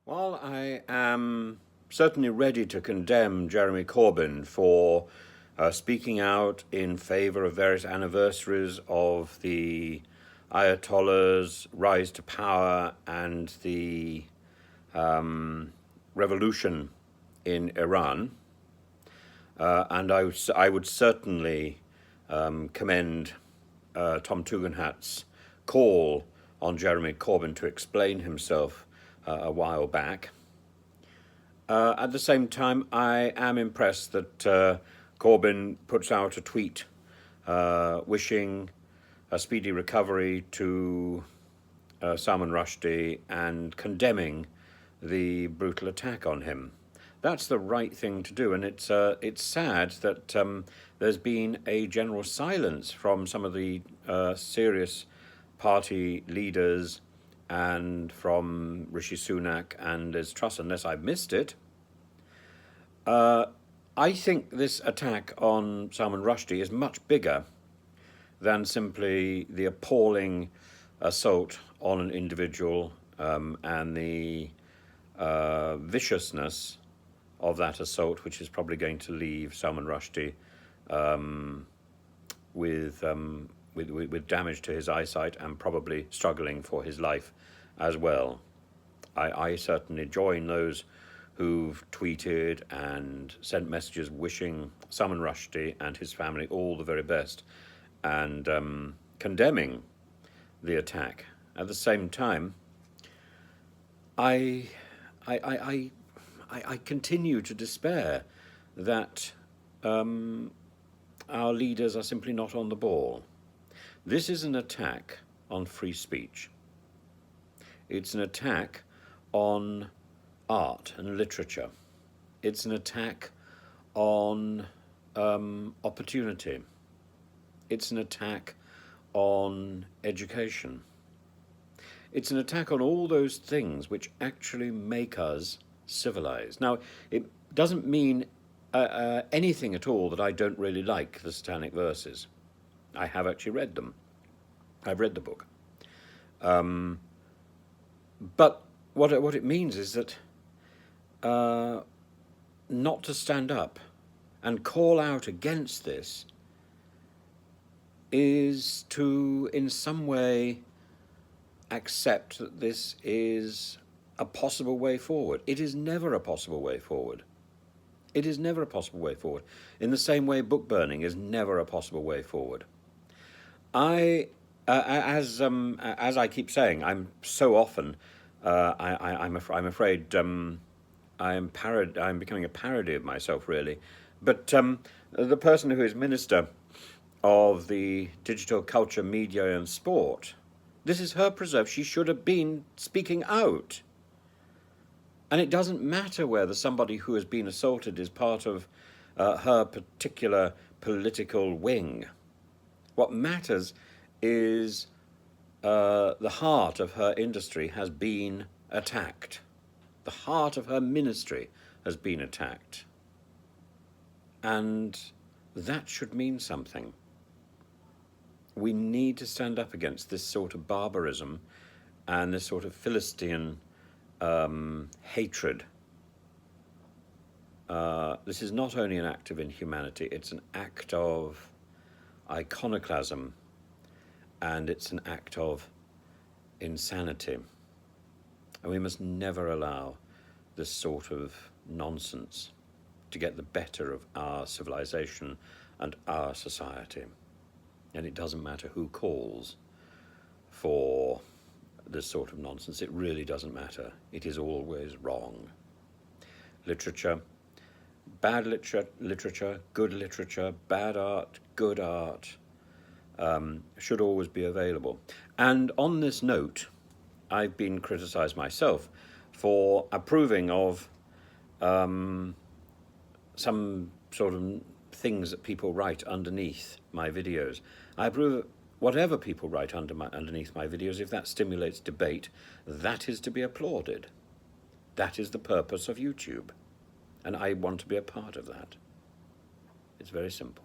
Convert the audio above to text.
While I am certainly ready to condemn Jeremy Corbyn for speaking out in favour of various anniversaries of the Ayatollah's rise to power and the revolution in Iran, and I would certainly commend Tom Tugendhat's call on Jeremy Corbyn to explain himself a while back. At the same time, I am impressed that Corbyn puts out a tweet wishing a speedy recovery to Salman Rushdie and condemning the brutal attack on him. That's the right thing to do, and it's sad that there's been a general silence from some of the serious party leaders and from Rishi Sunak and Liz Truss, unless I've missed it. I think this attack on Salman Rushdie is much bigger than simply the appalling assault on an individual and the viciousness of that assault, which is probably going to leave Salman Rushdie with damage to his eyesight and probably struggling for his life as well. I certainly join those who've tweeted and sent messages wishing Salman Rushdie and his family all the very best and condemning the attack. At the same time, I continue to despair that our leaders are simply not on the ball. This is an attack on free speech. It's an attack on art and literature. It's an attack on opportunity. It's an attack on education. It's an attack on all those things which actually make us civilized. Now, it doesn't mean anything at all that I don't really like the Satanic Verses. I have actually read them. I've read the book. But what it means is that not to stand up and call out against this is to, in some way, accept that this is a possible way forward. It is never a possible way forward. It is never a possible way forward. In the same way, book burning is never a possible way forward. As I keep saying, I'm so often, I'm afraid I'm becoming a parody of myself, really. But the person who is Minister of the Digital Culture, Media and Sport, this is her preserve. She should have been speaking out. And it doesn't matter whether somebody who has been assaulted is part of her particular political wing. What matters is the heart of her industry has been attacked. The heart of her ministry has been attacked. And that should mean something. We need to stand up against this sort of barbarism and this sort of Philistine hatred. This is not only an act of inhumanity, it's an act of iconoclasm, and it's an act of insanity. And we must never allow this sort of nonsense to get the better of our civilization and our society. And it doesn't matter who calls for this sort of nonsense. It really doesn't matter. It is always wrong. Literature, bad literature, good literature, bad art, good art, should always be available. And on this note, I've been criticised myself for approving of some sort of things that people write underneath my videos. I approve whatever people write underneath my videos. If that stimulates debate, that is to be applauded. That is the purpose of YouTube. And I want to be a part of that. It's very simple.